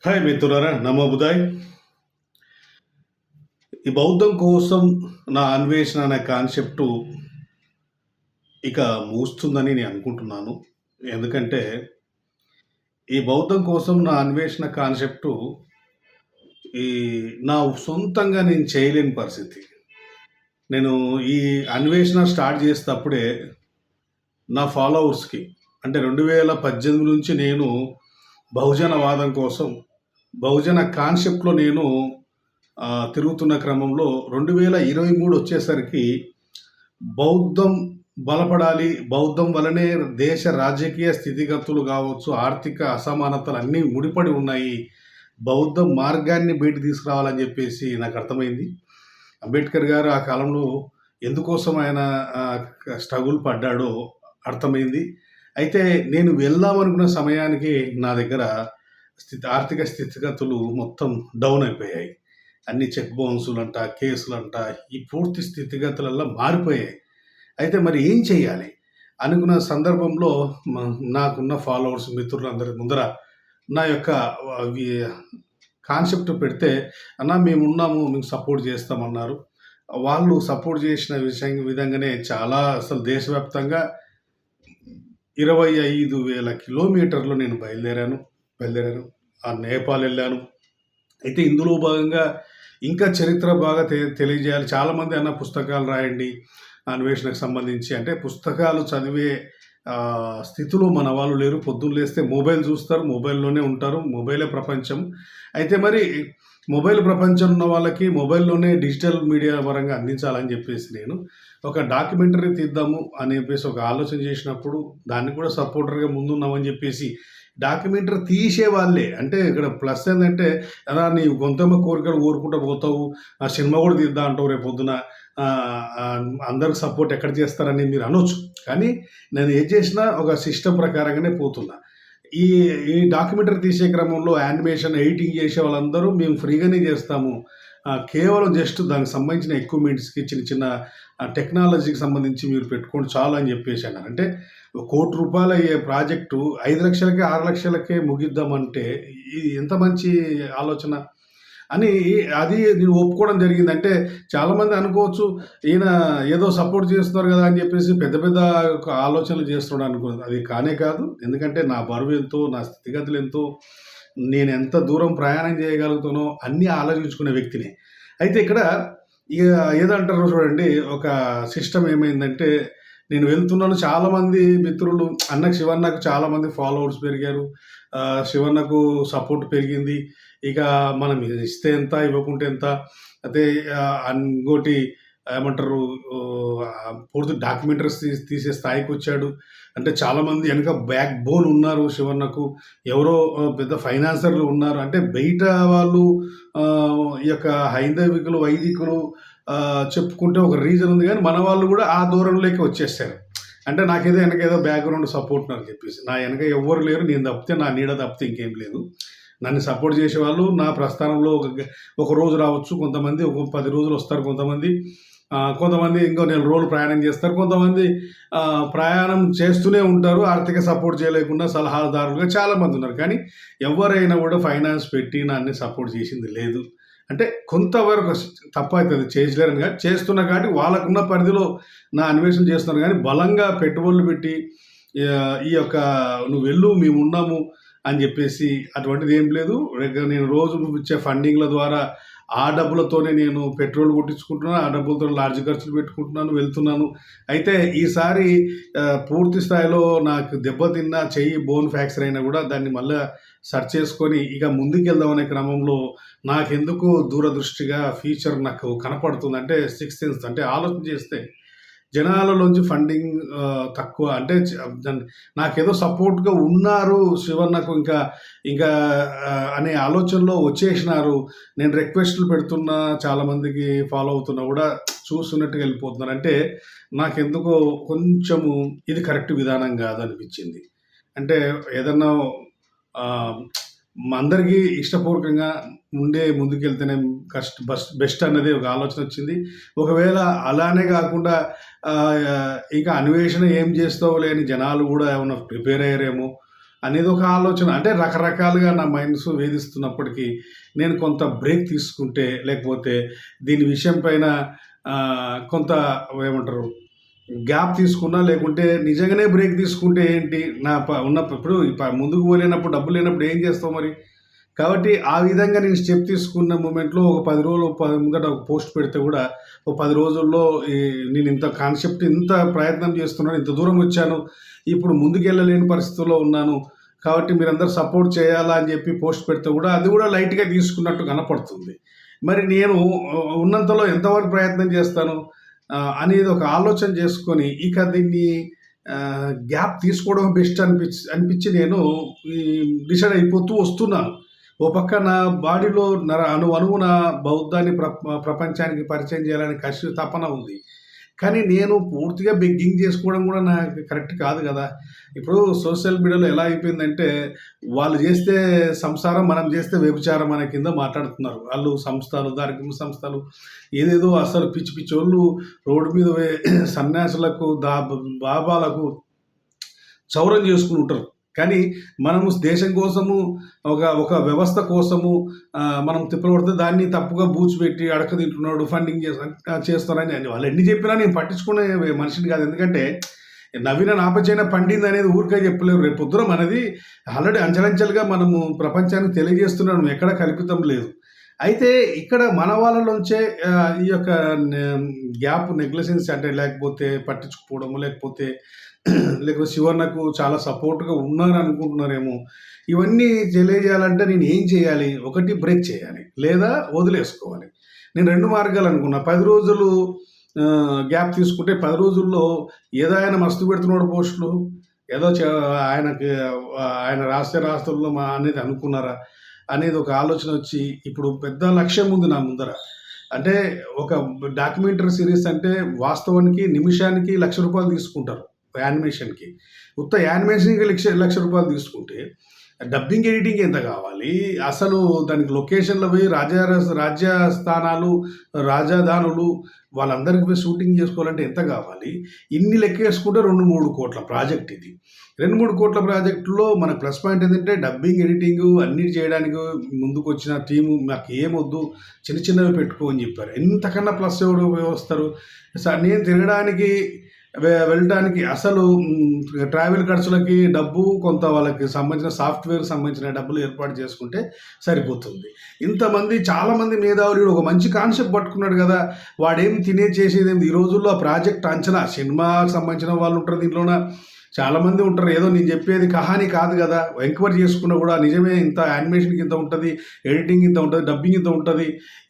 Hi మిత్రులారా, నమో బుధాయ్. ఈ బౌద్ధం కోసం నా అన్వేషణ అనే కాన్సెప్టు ఇక ముగుస్తుందని నేను అనుకుంటున్నాను. ఎందుకంటే ఈ బౌద్ధం కోసం నా అన్వేషణ కాన్సెప్టు ఈ నా సొంతంగా నేను చేయలేని పరిస్థితి. నేను ఈ అన్వేషణ స్టార్ట్ చేసేటప్పుడే నా ఫాలోవర్స్‌కి అంటే 2018 నుంచి నేను బహుజనవాదం కోసం, బహుజన కాన్సెప్ట్‌లో నేను తిరుగుతున్న క్రమంలో 2023 వచ్చేసరికి బౌద్ధం బలపడాలి, బౌద్ధం వలనే దేశ రాజకీయ స్థితిగతులు కావచ్చు, ఆర్థిక అసమానతలు అన్నీ ముడిపడి ఉన్నాయి. బౌద్ధం మార్గాన్ని బయట తీసుకురావాలని చెప్పేసి నాకు అర్థమైంది. అంబేద్కర్ గారు ఆ కాలంలో ఎందుకోసం ఆయన స్ట్రగుల్ పడ్డాడో అర్థమైంది. అయితే నేను వెళ్దామనుకున్న సమయానికి నా దగ్గర ఆర్థిక స్థితిగతులు మొత్తం డౌన్ అయిపోయాయి. అన్ని చెక్ బౌన్సులంట, కేసులంట, ఈ పూర్తి స్థితిగతులల్లా మారిపోయాయి. అయితే మరి ఏం చేయాలి అనుకున్న సందర్భంలో నాకున్న ఫాలోవర్స్ మిత్రులందరి ముందర నా యొక్క కాన్సెప్ట్ పెడితే, అన్న మేమున్నాము, మీకు సపోర్ట్ చేస్తామన్నారు. వాళ్ళు సపోర్ట్ చేసిన విధంగానే చాలా అసలు దేశవ్యాప్తంగా 25,000 కిలోమీటర్లు నేను బయలుదేరాను. ఆ నేపాల్ వెళ్ళాను. అయితే ఇందులో భాగంగా ఇంకా చరిత్ర బాగా తెలియజేయాలి. చాలామంది అన్న పుస్తకాలు రాయండి అన్వేషణకు సంబంధించి. అంటే పుస్తకాలు చదివే స్థితిలో మన వాళ్ళు లేరు. పొద్దున్న లేస్తే మొబైల్ చూస్తారు, మొబైల్లోనే ఉంటారు, మొబైలే ప్రపంచం. అయితే మరి మొబైల్ ప్రపంచం ఉన్న వాళ్ళకి మొబైల్లోనే డిజిటల్ మీడియా పరంగా అందించాలని చెప్పేసి నేను ఒక డాక్యుమెంటరీ తీద్దాము అని చెప్పేసి ఒక ఆలోచన చేసినప్పుడు దాన్ని కూడా సపోర్టర్గా ముందున్నామని చెప్పేసి డాక్యుమెంటరీ తీసే వాళ్ళే. అంటే ఇక్కడ ప్లస్ ఏంటంటే, అలా నీ గొంతమ్మ కోరికలు కోరుకుంటూ పోతావు, ఆ సినిమా కూడా తీద్దాం అంటావు రేపు పొద్దున, అందరికి సపోర్ట్ ఎక్కడ చేస్తారని మీరు అనొచ్చు. కానీ నేను ఏం చేసినా ఒక సిస్టమ్ ప్రకారంగానే పోతున్నా. ఈ ఈ డాక్యుమెంటరీ తీసే క్రమంలో యానిమేషన్, ఎడిటింగ్ చేసే వాళ్ళందరూ మేము ఫ్రీగానే చేస్తాము, కేవలం జస్ట్ దానికి సంబంధించిన ఎక్విప్మెంట్స్కి చిన్న చిన్న టెక్నాలజీకి సంబంధించి మీరు పెట్టుకోండి చాలు అని చెప్పేసి అన్నారు. అంటే ₹1,00,00,000 అయ్యే ప్రాజెక్టు 5 లక్షలకే 6 లక్షలకే ముగిద్దామంటే ఇది ఎంత మంచి ఆలోచన అని అది నేను ఒప్పుకోవడం జరిగింది. అంటే చాలామంది అనుకోవచ్చు, ఈయన ఏదో సపోర్ట్ చేస్తున్నారు కదా అని చెప్పేసి పెద్ద పెద్ద ఆలోచనలు చేస్తున్నాడు అనుకున్నది. అది కానే కాదు. ఎందుకంటే నా బరువు ఎంతో, నా స్థితిగతులు ఎంతో, నేను ఎంత దూరం ప్రయాణం చేయగలుగుతానో అన్నీ ఆలోచించుకునే వ్యక్తిని. అయితే ఇక్కడ ఇక ఏదంటారో చూడండి, ఒక సిస్టమ్ ఏమైందంటే, నేను వెళ్తున్నాను, చాలామంది మిత్రులు శివన్నకు చాలామంది ఫాలోవర్స్ పెరిగారు, శివన్నకు సపోర్ట్ పెరిగింది. ఇక మనం ఇస్తే ఎంత, ఇవ్వకుంటే ఎంత, అయితే ఇంకోటి ఏమంటారు, పూర్తి డాక్యుమెంటరీస్ తీసే స్థాయికి వచ్చాడు. అంటే చాలామంది వెనక బ్యాక్ బోన్ ఉన్నారు శివన్నకు, ఎవరో పెద్ద ఫైనాన్సర్లు ఉన్నారు. అంటే బయట వాళ్ళు ఈ యొక్క హైందవికులు, వైదికులు చెప్పుకుంటే ఒక రీజన్ ఉంది, కానీ మన వాళ్ళు కూడా ఆ దూరంలోకి వచ్చేసారు. అంటే నాకేదో వెనకేదో బ్యాక్గ్రౌండ్ సపోర్ట్ అని చెప్పేసి, నా వెనక ఎవ్వరు లేరు, నేను తప్పితే, నా నీడ తప్పితే ఇంకేం లేదు. నన్ను సపోర్ట్ చేసేవాళ్ళు నా ప్రస్థానంలో ఒక రోజు రావచ్చు, కొంతమంది ఒక 10 రోజులు వస్తారు, కొంతమంది ఇంకో 4 రోజులు ప్రయాణం చేస్తారు, కొంతమంది ప్రయాణం చేస్తూనే ఉంటారు, ఆర్థిక సపోర్ట్ చేయలేకుండా సలహాదారులుగా చాలామంది ఉన్నారు. కానీ ఎవరైనా కూడా ఫైనాన్స్ పెట్టి నన్ను సపోర్ట్ చేసింది లేదు. అంటే కొంతవరకు తప్ప అవుతుంది, చేయలేరని కానీ చేస్తున్నా, కాబట్టి వాళ్ళకున్న పరిధిలో నా అన్వేషణ చేస్తున్నారు. కానీ బలంగా పెట్టుబడులు పెట్టి ఈ యొక్క నువ్వు వెళ్ళు, మేము ఉన్నాము అని చెప్పేసి అటువంటిది ఏం లేదు. నేను రోజు ఇచ్చే ఫండింగ్ల ద్వారా ఆ డబ్బులతోనే నేను పెట్రోల్ కొట్టించుకుంటున్నాను, ఆ డబ్బులతో లార్జ్ ఖర్చులు పెట్టుకుంటున్నాను, వెళ్తున్నాను. అయితే ఈసారి పూర్తి స్థాయిలో నాకు దెబ్బతిన్న చెయ్యి బోన్ ఫ్రాక్చర్ అయినా కూడా దాన్ని మళ్ళీ సర్చ్ చేసుకొని ఇక ముందుకెళ్దామనే క్రమంలో నాకెందుకు దూరదృష్టిగా ఫ్యూచర్ నాకు కనపడుతుంది. అంటే సిక్స్త్ సెన్స్, అంటే ఆలోచన చేస్తే జనాలలోంచి ఫండింగ్ తక్కువ, అంటే నాకేదో సపోర్ట్గా ఉన్నారు శివన్నకు ఇంకా ఇంకా అనే ఆలోచనలో వచ్చేసినారు. నేను రిక్వెస్ట్లు పెడుతున్నా, చాలామందికి ఫాలో అవుతున్నా కూడా చూస్తున్నట్టుగా వెళ్ళిపోతున్నారు. అంటే నాకెందుకో కొంచెము ఇది కరెక్ట్ విధానం కాదనిపించింది. అంటే ఏదన్నా అందరికీ ఇష్టపూర్వకంగా ముందుకెళ్తేనే బెస్ట్ అన్నది ఒక ఆలోచన వచ్చింది. ఒకవేళ అలానే కాకుండా ఇంకా అన్వేషణ ఏం చేస్తావు లేని జనాలు కూడా ఏమన్నా ప్రిపేర్ అయ్యారేమో, అనేది ఒక ఆలోచన. అంటే రకరకాలుగా నా మైండ్స్ వేధిస్తున్నప్పటికీ నేను కొంత బ్రేక్ తీసుకుంటే, లేకపోతే దీని విషయం పైన కొంత ఏమంటారు గ్యాప్ తీసుకున్నా, లేకుంటే నిజంగానే బ్రేక్ తీసుకుంటే ఏంటి నా ఉన్నప్పుడు ఇప్పుడు ముందుకు పోలేనప్పుడు డబ్బు లేనప్పుడు ఏం చేస్తావు మరి? కాబట్టి ఆ విధంగా నేను స్టెప్ తీసుకున్న మూమెంట్‌లో ఒక 10 రోజులు ముందట ఒక పోస్ట్ పెడితే కూడా ఒక 10 రోజుల్లో నేను ఇంత కాన్సెప్ట్ ఇంత ప్రయత్నం చేస్తున్నాను, ఇంత దూరం వచ్చాను, ఇప్పుడు ముందుకెళ్ళలేని పరిస్థితుల్లో ఉన్నాను. కాబట్టి మీరందరూ సపోర్ట్ చేయాలా అని చెప్పి పోస్ట్ పెడితే కూడా అది కూడా లైట్‌గా తీసుకున్నట్టు కనపడుతుంది. మరి నేను ఉన్నంతలో ఎంతవరకు ప్రయత్నం చేస్తాను అనేది ఒక ఆలోచన చేసుకొని ఇక దీన్ని గ్యాప్ తీసుకోవడం బెస్ట్ అనిపించి నేను ఈ డిసైడ్ అయిపోతూ వస్తున్నాను. ఓ పక్క నా బాడీలో అణువణువున బౌద్ధాన్ని ప్రపంచానికి పరిచయం చేయాలని తపన ఉంది. కానీ నేను పూర్తిగా బెగ్గింగ్ చేసుకోవడం కూడా నాకు కరెక్ట్ కాదు కదా! ఇప్పుడు సోషల్ మీడియాలో ఎలా అయిపోయిందంటే, వాళ్ళు చేస్తే సంసారం, మనం చేస్తే వ్యభిచారం అనే కింద మాట్లాడుతున్నారు. ఆళ్ళు సంస్థలు, ధార్మిక సంస్థలు ఏదేదో అసలు పిచ్చి పిచ్చోళ్ళు రోడ్డు మీద సన్యాసులకు, బాబాలకు చౌరం చేసుకొని ఉంటారు. కానీ మనము దేశం కోసము, ఒక వ్యవస్థ కోసము మనం తిప్పబడితే దాన్ని తప్పుగా బూచిపెట్టి అడక తింటున్నాడు, ఫండింగ్ చేస్తారని వాళ్ళు ఎన్ని చెప్పినా నేను పట్టించుకునే మనిషిని కాదు. ఎందుకంటే నవీన నాపచైన పండింది అనేది ఊరికే చెప్పలేరు. రేపు పొద్దున మనది ఆల్రెడీ అంచెలంచెలుగా మనము ప్రపంచానికి తెలియజేస్తున్నాము, ఎక్కడ కల్పితం లేదు. అయితే ఇక్కడ మన వాళ్ళలోంచే ఈ యొక్క గ్యాప్ నెగ్లిజెన్స్ అంటే లేకపోతే పట్టించుకోవడము, లేకపోతే శివన్నకు చాలా సపోర్ట్గా ఉన్నారు అనుకుంటున్నారేమో. ఇవన్నీ తెలియజేయాలంటే నేను ఏం చేయాలి? ఒకటి బ్రేక్ చేయాలి, లేదా వదిలేసుకోవాలి. నేను 2 మార్గాలు అనుకున్నా. 10 రోజులు గ్యాప్ తీసుకుంటే 10 రోజుల్లో ఏదో ఆయన మస్తు పెడుతున్నాడు పోస్టులు, ఏదో ఆయన రాష్ట్రంలో అనేది అనుకున్నారా అనేది ఒక ఆలోచన వచ్చి ఇప్పుడు పెద్ద లక్ష్యం ఉంది నా ముందర. అంటే ఒక డాక్యుమెంటరీ సిరీస్ అంటే వాస్తవానికి నిమిషానికి ₹1,00,000 తీసుకుంటారు యానిమేషన్‌కి. ఉత్త యానిమేషన్‌కి ₹1,00,000 తీసుకుంటే డబ్బింగ్, ఎడిటింగ్ ఎంత కావాలి? అసలు దానికి లొకేషన్‌లో పోయి రాజ్యస్థానాలు, రాజధానులు వాళ్ళందరికి పోయి షూటింగ్ చేసుకోవాలంటే ఎంత కావాలి? ఇన్ని లెక్కేసుకుంటే 2-3 కోట్ల ప్రాజెక్ట్ ఇది. 2-3 కోట్ల ప్రాజెక్టులో మన ప్లస్ పాయింట్ ఏంటంటే డబ్బింగ్, ఎడిటింగు అన్నీ చేయడానికి ముందుకొచ్చిన టీము నాకు ఏమొద్దు, చిన్న చిన్నవి పెట్టుకో అని చెప్పారు. ఇంతకన్నా ప్లస్ ఎవరు వస్తారు? నేను తిరగడానికి వెళ్ళడానికి అసలు ట్రావెల్ ఖర్చులకి డబ్బు, కొంత వాళ్ళకి సంబంధించిన సాఫ్ట్వేర్ సంబంధించిన డబ్బులు ఏర్పాటు చేసుకుంటే సరిపోతుంది. ఇంతమంది చాలామంది మేధావులు ఒక మంచి కాన్సెప్ట్ పట్టుకున్నాడు కదా, వాడేం చేసేది ఏంది? ఈ రోజుల్లో ఆ ప్రాజెక్ట్ అంచనా, సినిమాకి సంబంధించిన వాళ్ళు ఉంటారు, దీంట్లోన చాలామంది ఉంటారు. ఏదో నేను చెప్పేది కహాని కాదు కదా, ఎంక్వైరీ చేసుకున్నా కూడా నిజమే, ఇంత యానిమేషన్కి ఇంత ఉంటుంది, ఎడిటింగ్ ఇంత ఉంటుంది, డబ్బింగ్ ఇంత ఉంటుంది,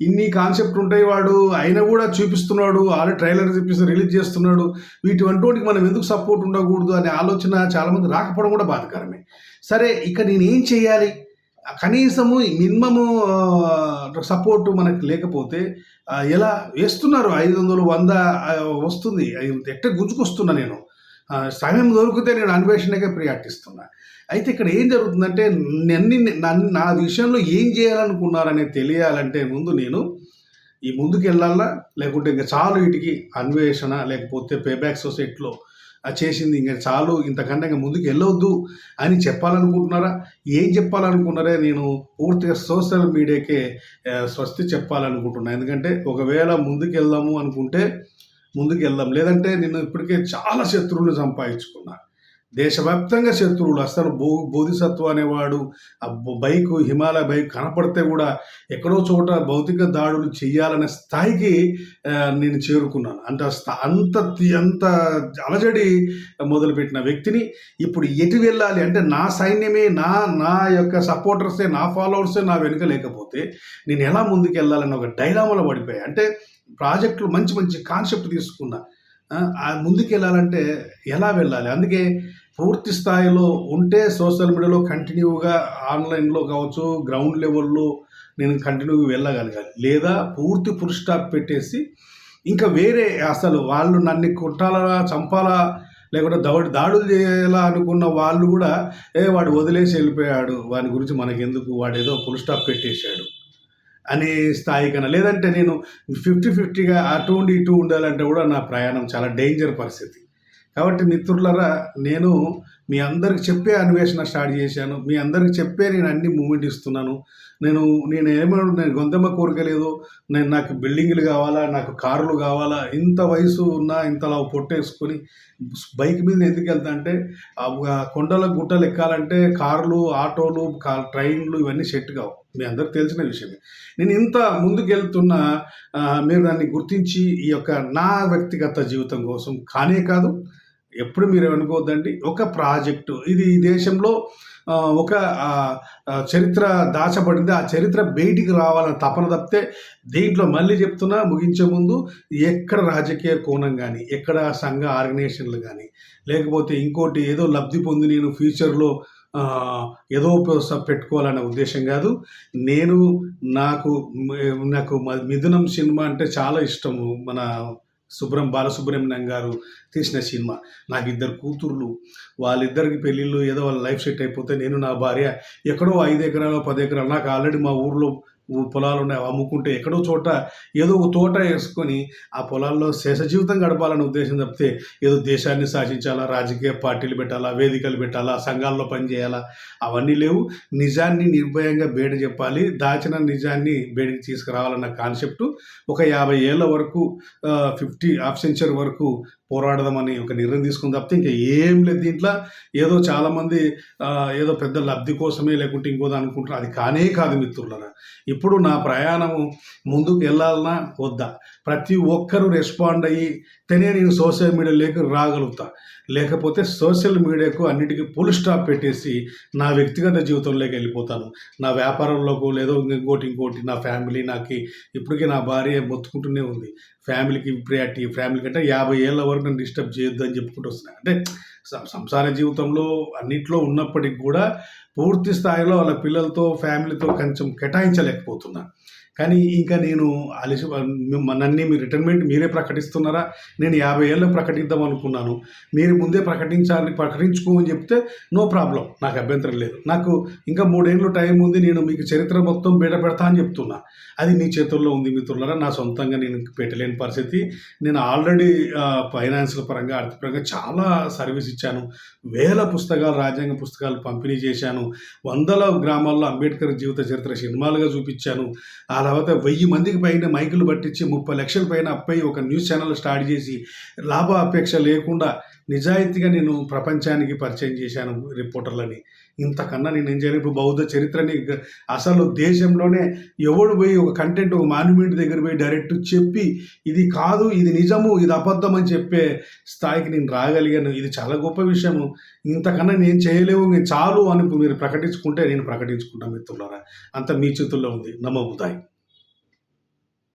ఇన్ని కాన్సెప్ట్ ఉంటాయి. వాడు అయినా కూడా చూపిస్తున్నాడు, ఆల్రెడీ ట్రైలర్ చూపిస్తూ రిలీజ్ చేస్తున్నాడు. వీటికి మనం ఎందుకు సపోర్ట్ ఉండకూడదు అనే ఆలోచన చాలామంది రాకపోవడం కూడా బాధాకరమే. సరే, ఇక నేనేం చేయాలి? కనీసము మినిమము సపోర్ట్ మనకు లేకపోతే ఎలా వేస్తున్నారు? 500, 100 వస్తుంది, ఎట్ట గుంజుకొస్తున్నా నేను. సమయం దొరికితే నేను అన్వేషణకే ప్రియారిటిస్తున్నా. అయితే ఇక్కడ ఏం జరుగుతుందంటే, నా విషయంలో ఏం చేయాలనుకున్నారనేది తెలియాలంటే ముందు నేను ఈ ముందుకు వెళ్ళాలా, లేకుంటే ఇంకా చాలు వీటికి అన్వేషణ, లేకపోతే పేబ్యాక్ సొసైటీలో చేసింది ఇంకా చాలు, ఇంతకన్నా ఇంకా ముందుకు వెళ్ళొద్దు అని చెప్పాలనుకుంటున్నారా? ఏం చెప్పాలనుకున్నారే? నేను పూర్తిగా సోషల్ మీడియాకే స్వస్తి చెప్పాలనుకుంటున్నాను. ఎందుకంటే ఒకవేళ ముందుకు వెళ్దాము అనుకుంటే ముందుకు వెళ్దాం, లేదంటే నేను ఇప్పటికే చాలా శత్రువులు సంపాదించుకున్నా, దేశవ్యాప్తంగా శత్రువులు. అసలు బోధిసత్వ అనేవాడు ఆ బైక్, హిమాలయ బైక్ కనపడితే కూడా ఎక్కడో చోట భౌతిక దాడులు చేయాలనే స్థాయికి నేను చేరుకున్నాను. అంత అలజడి మొదలుపెట్టిన వ్యక్తిని ఇప్పుడు ఎటు వెళ్ళాలి అంటే, నా సైన్యమే, నా యొక్క సపోర్టర్సే, నా ఫాలోవర్సే నా వెనుక లేకపోతే నేను ఎలా ముందుకు వెళ్ళాలని ఒక డైలామాలో పడిపోయాయి. అంటే ప్రాజెక్టులు మంచి మంచి కాన్సెప్ట్ తీసుకున్నా, ముందుకు వెళ్ళాలంటే ఎలా వెళ్ళాలి? అందుకే పూర్తి స్థాయిలో ఉంటే సోషల్ మీడియాలో కంటిన్యూగా ఆన్లైన్లో కావచ్చు, గ్రౌండ్ లెవెల్లో నేను కంటిన్యూగా వెళ్ళగలగాలి. లేదా పూర్తి ఫుల్ స్టాప్ పెట్టేసి ఇంకా వేరే అసలు వాళ్ళు నన్ను కొట్టాలా, చంపాలా, లేకుంటే దాడులు చేయాలా అనుకున్న వాళ్ళు కూడా వాడు వదిలేసి వెళ్ళిపోయాడు, వాని గురించి మనకెందుకు, వాడు ఏదో ఫుల్ స్టాప్ పెట్టేశాడు అనే స్థాయి కన్నా, లేదంటే నేను 50-50గా అటు ఉండి ఇటు ఉండాలంటే కూడా నా ప్రయాణం చాలా డేంజర్ పరిస్థితి. కాబట్టి మిత్రులారా, నేను మీ అందరికి చెప్పే అన్వేషణ స్టార్ట్ చేశాను. మీ అందరికి చెప్పే నేను అన్ని మూమెంట్ ఇస్తున్నాను. నేను గొంతెమ్మ కోరిక లేదు. నాకు బిల్డింగులు కావాలా, నాకు కార్లు కావాలా, ఇంత వయసు ఉన్నా ఇంతలా పొట్టేసుకొని బైక్ మీద ఎందుకు వెళ్తా అంటే కొండల గుట్టలు ఎక్కాలంటే కార్లు, ఆటోలు, ట్రైన్లు ఇవన్నీ సెట్ కావు. మీ అందరికి తెలిసిన విషయమే. నేను ఇంత ముందుకెళ్తున్నా మీరు దాన్ని గుర్తించి ఈ యొక్క నా వ్యక్తిగత జీవితం కోసం కానే కాదు, ఎప్పుడు మీరు అనుకోవద్దండి, ఒక ప్రాజెక్టు ఇది ఈ దేశంలో ఒక చరిత్ర దాచబడింది. ఆ చరిత్ర బయటికి రావాలని తపన తప్పితే దీంట్లో మళ్ళీ చెప్తున్నా ముగించే ముందు, ఎక్కడ రాజకీయ కోణం కానీ, ఎక్కడ సంఘ ఆర్గనైజేషన్లు కానీ, లేకపోతే ఇంకోటి ఏదో లబ్ధి పొంది నేను ఫ్యూచర్లో ఏదో పెట్టుకోవాలనే ఉద్దేశం కాదు. నాకు మిథునం సినిమా అంటే చాలా ఇష్టము. మన బాలసుబ్రహ్మణ్యం గారు తీసిన సినిమా. నాకు 2 కూతుర్లు, వాళ్ళిద్దరికి పెళ్ళిళ్ళు ఏదో వాళ్ళ లైఫ్ సెట్ అయిపోతే నేను నా భార్య ఎక్కడో 5 ఎకరాలు 10 ఎకరాలు, నాకు ఆల్రెడీ మా ఊర్లో పొలాలు ఉన్నాయి, అమ్ముకుంటే ఎక్కడో చోట ఏదో ఒక తోట వేసుకొని ఆ పొలాల్లో శేష జీవితం గడపాలనే ఉద్దేశం తప్పితే ఏదో దేశాన్ని శాసించాలా, రాజకీయ పార్టీలు పెట్టాలా, వేదికలు పెట్టాలా, సంఘాల్లో పనిచేయాలా, అవన్నీ లేవు. నిజాన్ని నిర్భయంగా బయట చెప్పాలి, దాచిన నిజాన్ని బయటికి తీసుకురావాలన్న కాన్సెప్టు. ఒక 50 ఏళ్ళ వరకు 50 సెంచరీ వరకు పోరాడదామని ఒక నిర్ణయం తీసుకుని తప్పితే ఇంకా ఏం లేదు దీంట్లో. ఏదో చాలామంది ఏదో పెద్ద లబ్ధి కోసమే లేకుంటే ఇంకోది అనుకుంటారు, అది కానే కాదు మిత్రులరా. ఇప్పుడు నా ప్రయాణము ముందుకు వెళ్ళాలన్నా వద్దా, ప్రతి ఒక్కరూ రెస్పాండ్ అయితేనే నేను సోషల్ మీడియాలోకి రాగలుగుతా. లేకపోతే సోషల్ మీడియాకు అన్నిటికీ ఫుల్ స్టాప్ పెట్టేసి నా వ్యక్తిగత జీవితంలోకి వెళ్ళిపోతాను. నా వ్యాపారంలోకి లేదో ఇంకోటి నా ఫ్యామిలీ, ఇప్పటికీ నా భార్య మొత్తుకుంటూనే ఉంది, ఫ్యామిలీకి ప్రియారిటీ, ఫ్యామిలీ కంటే 50 ఏళ్ళ వరకు నన్ను డిస్టర్బ్ చేయొద్దు అని చెప్పుకుంటూ వస్తున్నాను. అంటే సంసార జీవితంలో అన్నిట్లో ఉన్నప్పటికి కూడా పూర్తి స్థాయిలో వాళ్ళ పిల్లలతో, ఫ్యామిలీతో కొంచెం కేటాయించలేకపోతున్నా. కానీ ఇంకా నేను నన్ను మీ రిటైర్మెంట్ మీరే ప్రకటిస్తున్నారా, నేను 50 ఏళ్ళు ప్రకటిద్దాం అనుకున్నాను, మీరు ముందే ప్రకటించుకోమని చెప్తే నో ప్రాబ్లం, నాకు అభ్యంతరం లేదు. నాకు ఇంకా 3 ఏళ్ళు టైం ఉంది, నేను మీకు చరిత్ర మొత్తం బయట పెడతా అని చెప్తున్నా. అది మీ చేతుల్లో ఉంది మిత్రులారా. నా సొంతంగా నేను పెట్టలేని పరిస్థితి. నేను ఆల్రెడీ ఫైనాన్షియల్ పరంగా, ఆర్థికపరంగా చాలా సర్వీస్ ఇచ్చాను. వేల పుస్తకాలు, రాజ్యాంగ పుస్తకాలు పంపిణీ చేశాను. 100 గ్రామాల్లో అంబేద్కర్ జీవిత చరిత్ర సినిమాలుగా చూపించాను. ఆ తర్వాత 1000 మందికి పైన మైకులు పట్టించి 30 లక్షల పైన అప్పై ఒక న్యూస్ ఛానల్ స్టార్ట్ చేసి లాభ అపేక్ష లేకుండా నిజాయితీగా నేను ప్రపంచానికి పరిచయం చేశాను రిపోర్టర్లని. ఇంతకన్నా నేను ఏం చేయను. ఇప్పుడు బౌద్ధ చరిత్రని అసలు దేశంలోనే ఎవడు పోయి ఒక కంటెంట్, ఒక మాన్యుమెంట్ దగ్గర పోయి డైరెక్ట్ చెప్పి ఇది కాదు, ఇది నిజము, ఇది అబద్ధం అని చెప్పే స్థాయికి నేను రాగలిగాను. ఇది చాలా గొప్ప విషయము. ఇంతకన్నా నేను చేయలేవు, నేను చాలు అని మీరు ప్రకటించుకుంటే నేను ప్రకటించుకుంటాను మిత్రులారా. అంత మీ చేతుల్లో ఉంది. నమో బుద్ధాయ్.